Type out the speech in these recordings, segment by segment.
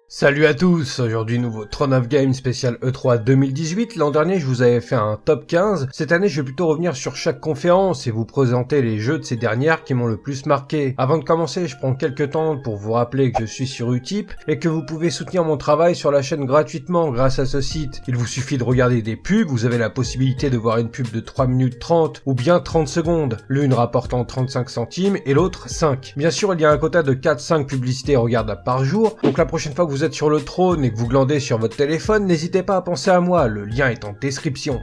Salut à tous, aujourd'hui nouveau Throne of Game spécial E3 2018. L'an dernier je vous avais fait un top 15, cette année je vais plutôt revenir sur chaque conférence et vous présenter les jeux de ces dernières qui m'ont le plus marqué. Avant de commencer, je prends quelques temps pour vous rappeler que je suis sur Utip et que vous pouvez soutenir mon travail sur la chaîne gratuitement grâce à ce site. Il vous suffit de regarder des pubs, vous avez la possibilité de voir une pub de 3 minutes 30 ou bien 30 secondes, l'une rapportant 35 centimes et l'autre 5. Bien sûr il y a un quota de 4-5 publicités regardables par jour, donc la prochaine fois que vous êtes sur le trône et que vous glandez sur votre téléphone, n'hésitez pas à penser à moi, le lien est en description.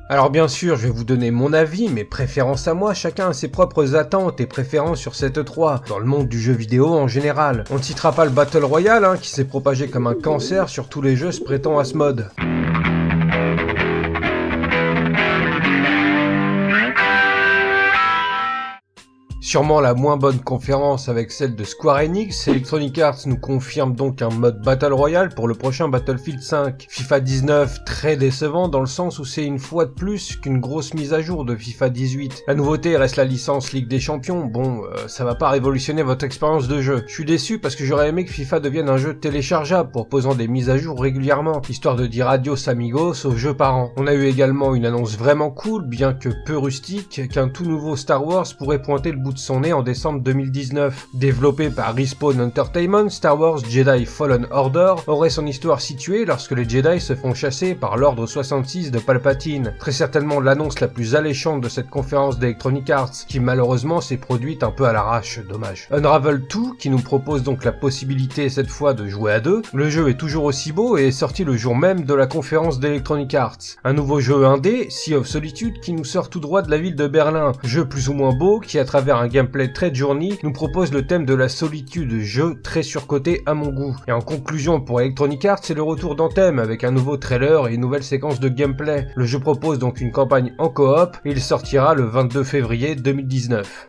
Alors bien sûr, je vais vous donner mon avis, mes préférences à moi, chacun a ses propres attentes et préférences sur cette E3, dans le monde du jeu vidéo en général. On ne citera pas le Battle Royale, qui s'est propagé comme un cancer sur tous les jeux se prêtant à ce mode. Sûrement la moins bonne conférence avec celle de Square Enix, Electronic Arts nous confirme donc un mode Battle Royale pour le prochain Battlefield 5. FIFA 19 très décevant dans le sens où c'est une fois de plus qu'une grosse mise à jour de FIFA 18. La nouveauté reste la licence Ligue des Champions, ça va pas révolutionner votre expérience de jeu. Je suis déçu parce que j'aurais aimé que FIFA devienne un jeu téléchargeable proposant des mises à jour régulièrement, histoire de dire adios amigos aux jeux par an. On a eu également une annonce vraiment cool, bien que peu rustique, qu'un tout nouveau Star Wars pourrait pointer le bout de son nez en décembre 2019. Développé par Respawn Entertainment, Star Wars Jedi Fallen Order aurait son histoire située lorsque les Jedi se font chasser par l'ordre 66 de Palpatine. Très certainement l'annonce la plus alléchante de cette conférence d'Electronic Arts, qui malheureusement s'est produite un peu à l'arrache, dommage. Unravel 2, qui nous propose donc la possibilité cette fois de jouer à deux. Le jeu est toujours aussi beau et est sorti le jour même de la conférence d'Electronic Arts. Un nouveau jeu indé, Sea of Solitude, qui nous sort tout droit de la ville de Berlin. Jeu plus ou moins beau, qui à travers un gameplay très journey nous propose le thème de la solitude, jeu très surcoté à mon goût. Et en conclusion pour Electronic Arts, c'est le retour d'Anthem avec un nouveau trailer et une nouvelle séquence de gameplay. Le jeu propose donc une campagne en coop et il sortira le 22 février 2019.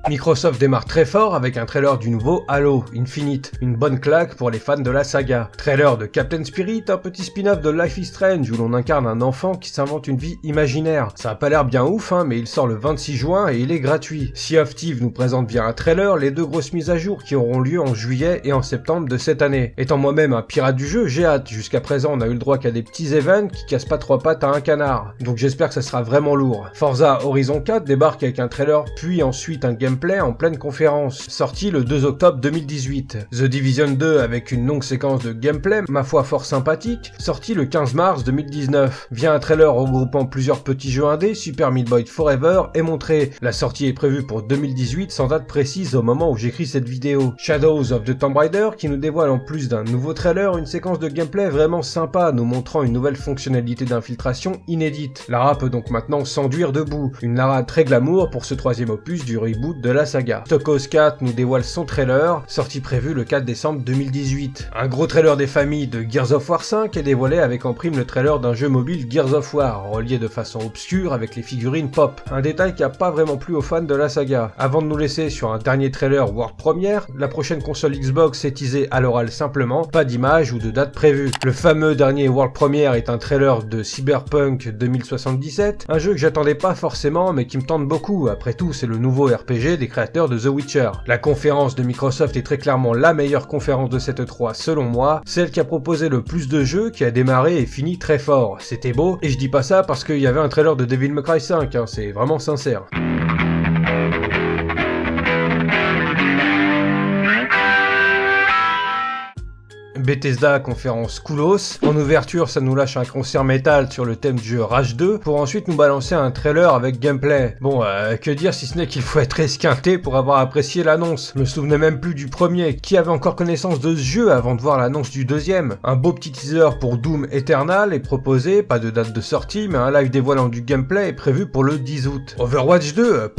Microsoft démarre très fort avec un trailer du nouveau Halo Infinite, une bonne claque pour les fans de la saga. Trailer de Captain Spirit, un petit spin-off de Life is Strange où l'on incarne un enfant qui s'invente une vie imaginaire. Ça a pas l'air bien ouf, mais il sort le 26 juin et il est gratuit. Sea of Thieves nous présente via un trailer les deux grosses mises à jour qui auront lieu en juillet et en septembre de cette année. Étant moi-même un pirate du jeu, j'ai hâte. Jusqu'à présent, on a eu le droit qu'à des petits events qui cassent pas trois pattes à un canard. Donc j'espère que ça sera vraiment lourd. Forza Horizon 4 débarque avec un trailer puis ensuite un gameplay en pleine conférence, sorti le 2 octobre 2018. The Division 2 avec une longue séquence de gameplay, ma foi fort sympathique, sorti le 15 mars 2019. Via un trailer regroupant plusieurs petits jeux indés, Super Meat Boy Forever est montré. La sortie est prévue pour 2018 sans date précise au moment où j'écris cette vidéo. Shadows of the Tomb Raider qui nous dévoile en plus d'un nouveau trailer une séquence de gameplay vraiment sympa nous montrant une nouvelle fonctionnalité d'infiltration inédite. Lara peut donc maintenant s'enduire debout. Une Lara très glamour pour ce troisième opus du reboot de la saga. Stockhouse 4 nous dévoile son trailer, sortie prévue le 4 décembre 2018. Un gros trailer des familles de Gears of War 5 est dévoilé avec en prime le trailer d'un jeu mobile Gears of War, relié de façon obscure avec les figurines pop. Un détail qui a pas vraiment plu aux fans de la saga. Avant de nous laisser sur un dernier trailer World Premiere, la prochaine console Xbox est teasée à l'oral simplement, pas d'image ou de date prévue. Le fameux dernier World Premiere est un trailer de Cyberpunk 2077, un jeu que j'attendais pas forcément mais qui me tente beaucoup, après tout c'est le nouveau RPG des créateurs de The Witcher. La conférence de Microsoft est très clairement la meilleure conférence de cette E3 selon moi, celle qui a proposé le plus de jeux, qui a démarré et fini très fort. C'était beau, et je dis pas ça parce qu'il y avait un trailer de Devil May Cry 5, c'est vraiment sincère. Bethesda conférence coolos. En ouverture, ça nous lâche un concert métal sur le thème du jeu Rage 2, pour ensuite nous balancer un trailer avec gameplay. Bon, que dire si ce n'est qu'il faut être esquinté pour avoir apprécié l'annonce. Je me souvenais même plus du premier. Qui avait encore connaissance de ce jeu avant de voir l'annonce du deuxième? Un beau petit teaser pour Doom Eternal est proposé, pas de date de sortie, mais un live dévoilant du gameplay est prévu pour le 10 août. Overwatch 2,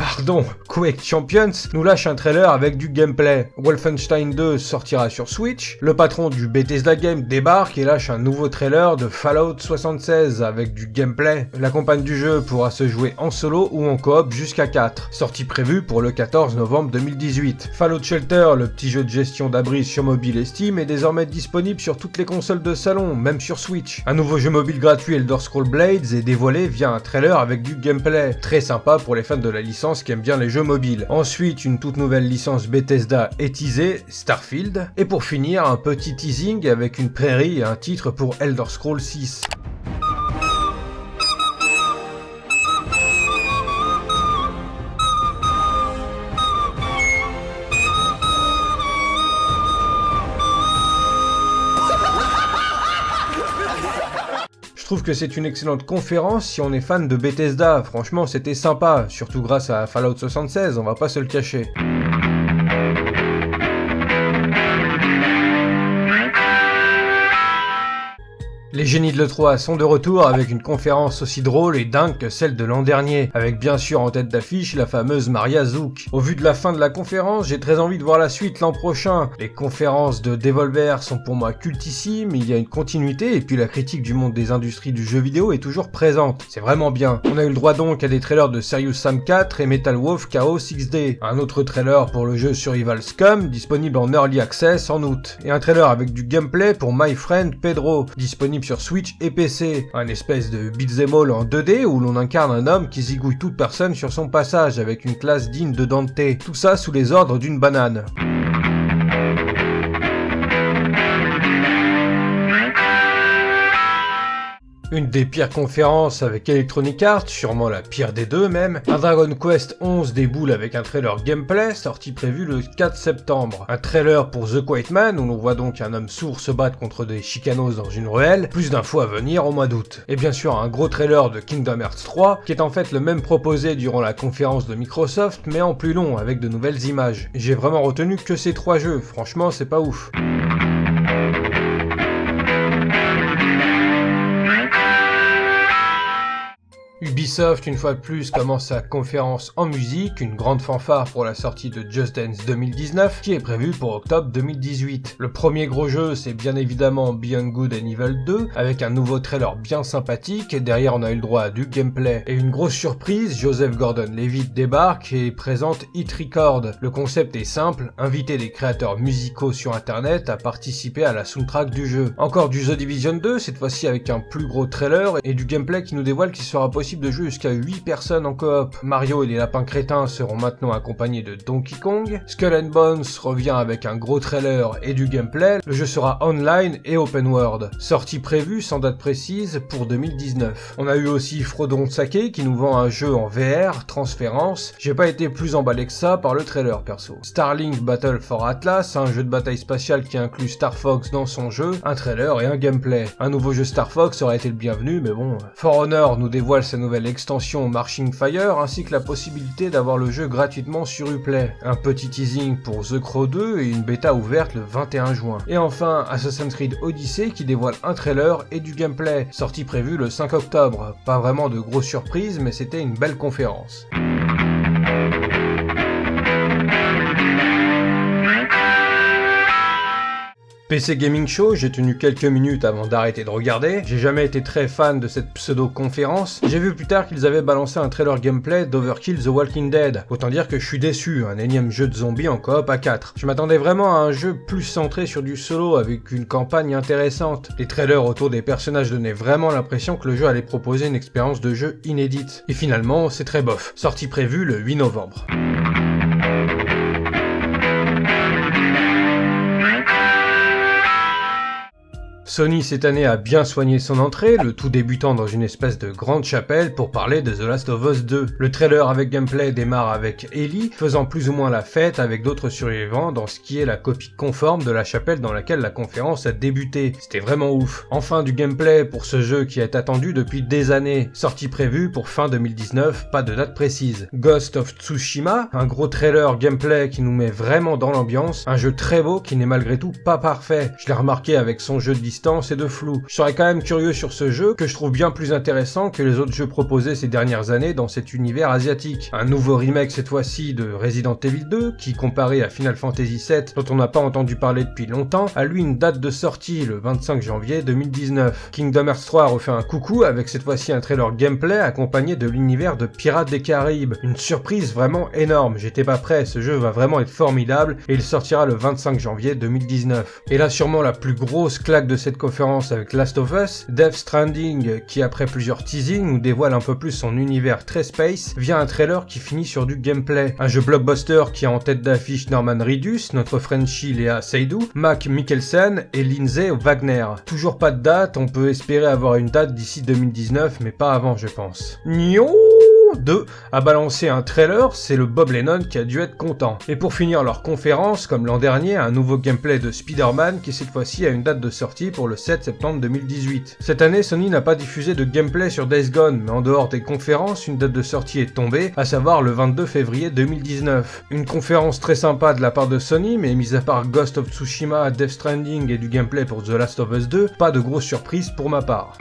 Quake Champions, nous lâche un trailer avec du gameplay. Wolfenstein 2 sortira sur Switch. Le patron du Bethesda Game débarque et lâche un nouveau trailer de Fallout 76 avec du gameplay. La campagne du jeu pourra se jouer en solo ou en coop jusqu'à 4. Sortie prévue pour le 14 novembre 2018. Fallout Shelter, le petit jeu de gestion d'abri sur mobile et Steam, est désormais disponible sur toutes les consoles de salon, même sur Switch. Un nouveau jeu mobile gratuit Elder Scrolls Blades est dévoilé via un trailer avec du gameplay. Très sympa pour les fans de la licence qui aiment bien les jeux mobiles. Ensuite, une toute nouvelle licence Bethesda est teasée, Starfield. Et pour finir, un petit teasing avec une prairie et un titre pour Elder Scrolls 6. Je trouve que c'est une excellente conférence si on est fan de Bethesda. Franchement, c'était sympa, surtout grâce à Fallout 76, on va pas se le cacher. Les génies de l'E3 sont de retour avec une conférence aussi drôle et dingue que celle de l'an dernier, avec bien sûr en tête d'affiche la fameuse Maria Zook. Au vu de la fin de la conférence, j'ai très envie de voir la suite l'an prochain. Les conférences de Devolver sont pour moi cultissimes, il y a une continuité et puis la critique du monde des industries du jeu vidéo est toujours présente. C'est vraiment bien. On a eu le droit donc à des trailers de Serious Sam 4 et Metal Wolf Chaos 6D. Un autre trailer pour le jeu Survival Scum, disponible en Early Access en août. Et un trailer avec du gameplay pour My Friend Pedro, disponible sur Switch et PC, un espèce de beat'em all en 2D où l'on incarne un homme qui zigouille toute personne sur son passage avec une classe digne de Dante, tout ça sous les ordres d'une banane. Une des pires conférences avec Electronic Arts, sûrement la pire des deux même. Un Dragon Quest 11 déboule avec un trailer gameplay, sorti prévu le 4 septembre. Un trailer pour The Quiet Man, où l'on voit donc un homme sourd se battre contre des chicanos dans une ruelle. Plus d'infos à venir au mois d'août. Et bien sûr un gros trailer de Kingdom Hearts 3, qui est en fait le même proposé durant la conférence de Microsoft, mais en plus long, avec de nouvelles images. J'ai vraiment retenu que ces 3 jeux, franchement c'est pas ouf. Ubisoft, une fois de plus, commence sa conférence en musique, une grande fanfare pour la sortie de Just Dance 2019, qui est prévue pour octobre 2018. Le premier gros jeu, c'est bien évidemment Beyond Good and Evil 2, avec un nouveau trailer bien sympathique, et derrière on a eu le droit à du gameplay. Et une grosse surprise, Joseph Gordon-Levitt débarque et présente Hit Record. Le concept est simple, inviter des créateurs musicaux sur internet à participer à la soundtrack du jeu. Encore du The Division 2, cette fois-ci avec un plus gros trailer, et du gameplay qui nous dévoile qu'il sera possible de jouer jusqu'à 8 personnes en coop. Mario et les lapins crétins seront maintenant accompagnés de Donkey Kong. Skull and Bones revient avec un gros trailer et du gameplay. Le jeu sera online et open world. Sortie prévue sans date précise pour 2019. On a eu aussi Frodon Sake qui nous vend un jeu en VR, Transférence. J'ai pas été plus emballé que ça par le trailer perso. Starlink Battle for Atlas, un jeu de bataille spatiale qui inclut Star Fox dans son jeu, un trailer et un gameplay. Un nouveau jeu Star Fox aurait été le bienvenu, mais bon. For Honor nous dévoile sa nouvelle extension Marching Fire, ainsi que la possibilité d'avoir le jeu gratuitement sur Uplay. Un petit teasing pour The Crow 2 et une bêta ouverte le 21 juin. Et enfin, Assassin's Creed Odyssey qui dévoile un trailer et du gameplay, sortie prévue le 5 octobre. Pas vraiment de grosses surprises, mais c'était une belle conférence. PC Gaming Show, j'ai tenu quelques minutes avant d'arrêter de regarder. J'ai jamais été très fan de cette pseudo-conférence. J'ai vu plus tard qu'ils avaient balancé un trailer gameplay d'Overkill The Walking Dead. Autant dire que je suis déçu, un énième jeu de zombies en coop à 4. Je m'attendais vraiment à un jeu plus centré sur du solo avec une campagne intéressante. Les trailers autour des personnages donnaient vraiment l'impression que le jeu allait proposer une expérience de jeu inédite. Et finalement, c'est très bof. Sortie prévue le 8 novembre. Sony cette année a bien soigné son entrée, le tout débutant dans une espèce de grande chapelle pour parler de The Last of Us 2. Le trailer avec gameplay démarre avec Ellie, faisant plus ou moins la fête avec d'autres survivants dans ce qui est la copie conforme de la chapelle dans laquelle la conférence a débuté. C'était vraiment ouf. Enfin du gameplay pour ce jeu qui est attendu depuis des années. Sortie prévue pour fin 2019, pas de date précise. Ghost of Tsushima, un gros trailer gameplay qui nous met vraiment dans l'ambiance, un jeu très beau qui n'est malgré tout pas parfait. Je l'ai remarqué avec son jeu de distance et de flou. Je serais quand même curieux sur ce jeu que je trouve bien plus intéressant que les autres jeux proposés ces dernières années dans cet univers asiatique. Un nouveau remake cette fois-ci de Resident Evil 2 qui, comparé à Final Fantasy VII dont on n'a pas entendu parler depuis longtemps, a lui une date de sortie le 25 janvier 2019. Kingdom Hearts 3 refait un coucou avec cette fois-ci un trailer gameplay accompagné de l'univers de Pirates des Caraïbes. Une surprise vraiment énorme, j'étais pas prêt, ce jeu va vraiment être formidable et il sortira le 25 janvier 2019. Et là sûrement la plus grosse claque de cette conférence avec Last of Us, Death Stranding qui après plusieurs teasings nous dévoile un peu plus son univers très space via un trailer qui finit sur du gameplay. Un jeu blockbuster qui a en tête d'affiche Norman Reedus, notre Frenchie Léa Seydoux, Mac Mikkelsen et Lindsay Wagner. Toujours pas de date, on peut espérer avoir une date d'ici 2019 mais pas avant je pense. Nio 2 a balancé un trailer, c'est le Bob Lennon qui a dû être content. Et pour finir leur conférence, comme l'an dernier, un nouveau gameplay de Spider-Man qui cette fois-ci a une date de sortie pour le 7 septembre 2018. Cette année, Sony n'a pas diffusé de gameplay sur Days Gone, mais en dehors des conférences, une date de sortie est tombée, à savoir le 22 février 2019. Une conférence très sympa de la part de Sony, mais mis à part Ghost of Tsushima, Death Stranding et du gameplay pour The Last of Us 2, pas de grosses surprises pour ma part.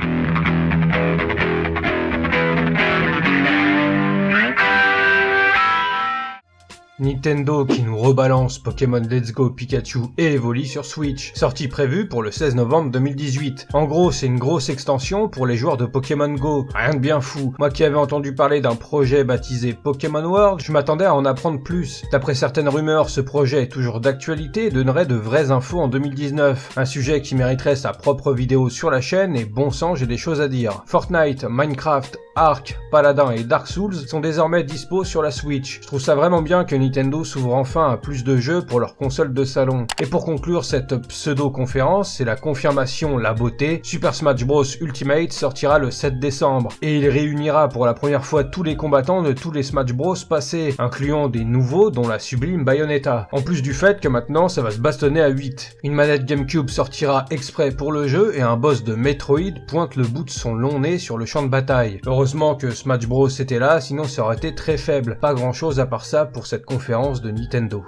Nintendo qui nous rebalance Pokémon Let's Go Pikachu et Evoli sur Switch, sortie prévue pour le 16 novembre 2018. En gros, c'est une grosse extension pour les joueurs de Pokémon Go, rien de bien fou. Moi qui avais entendu parler d'un projet baptisé Pokémon World, je m'attendais à en apprendre plus. D'après certaines rumeurs, ce projet est toujours d'actualité et donnerait de vraies infos en 2019. Un sujet qui mériterait sa propre vidéo sur la chaîne et bon sang, j'ai des choses à dire. Fortnite, Minecraft, Ark, Paladin et Dark Souls sont désormais dispo sur la Switch. Je trouve ça vraiment bien que Nintendo s'ouvre enfin à plus de jeux pour leur console de salon. Et pour conclure cette pseudo-conférence, c'est la confirmation, la beauté, Super Smash Bros Ultimate sortira le 7 décembre. Et il réunira pour la première fois tous les combattants de tous les Smash Bros passés, incluant des nouveaux dont la sublime Bayonetta. En plus du fait que maintenant ça va se bastonner à 8. Une manette GameCube sortira exprès pour le jeu et un boss de Metroid pointe le bout de son long nez sur le champ de bataille. Heureusement que Smash Bros était là, sinon ça aurait été très faible. Pas grand chose à part ça pour cette conférence de Nintendo.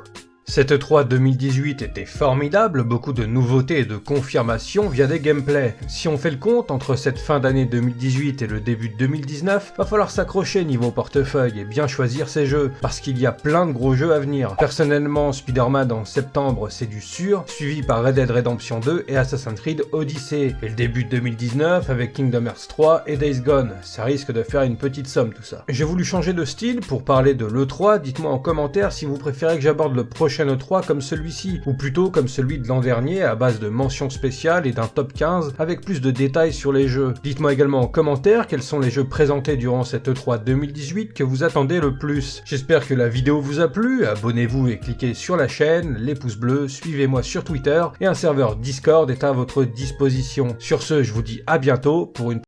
Cette E3 2018 était formidable, beaucoup de nouveautés et de confirmations via des gameplays. Si on fait le compte entre cette fin d'année 2018 et le début de 2019, va falloir s'accrocher niveau portefeuille et bien choisir ses jeux, parce qu'il y a plein de gros jeux à venir. Personnellement, Spider-Man en septembre c'est du sûr, suivi par Red Dead Redemption 2 et Assassin's Creed Odyssey. Et le début de 2019 avec Kingdom Hearts 3 et Days Gone, ça risque de faire une petite somme tout ça. J'ai voulu changer de style pour parler de l'E3, dites-moi en commentaire si vous préférez que j'aborde le prochain E3 comme celui-ci, ou plutôt comme celui de l'an dernier à base de mentions spéciales et d'un top 15 avec plus de détails sur les jeux. Dites-moi également en commentaire quels sont les jeux présentés durant cette E3 2018 que vous attendez le plus. J'espère que la vidéo vous a plu, abonnez-vous et cliquez sur la chaîne, les pouces bleus, suivez-moi sur Twitter et un serveur Discord est à votre disposition. Sur ce, je vous dis à bientôt pour une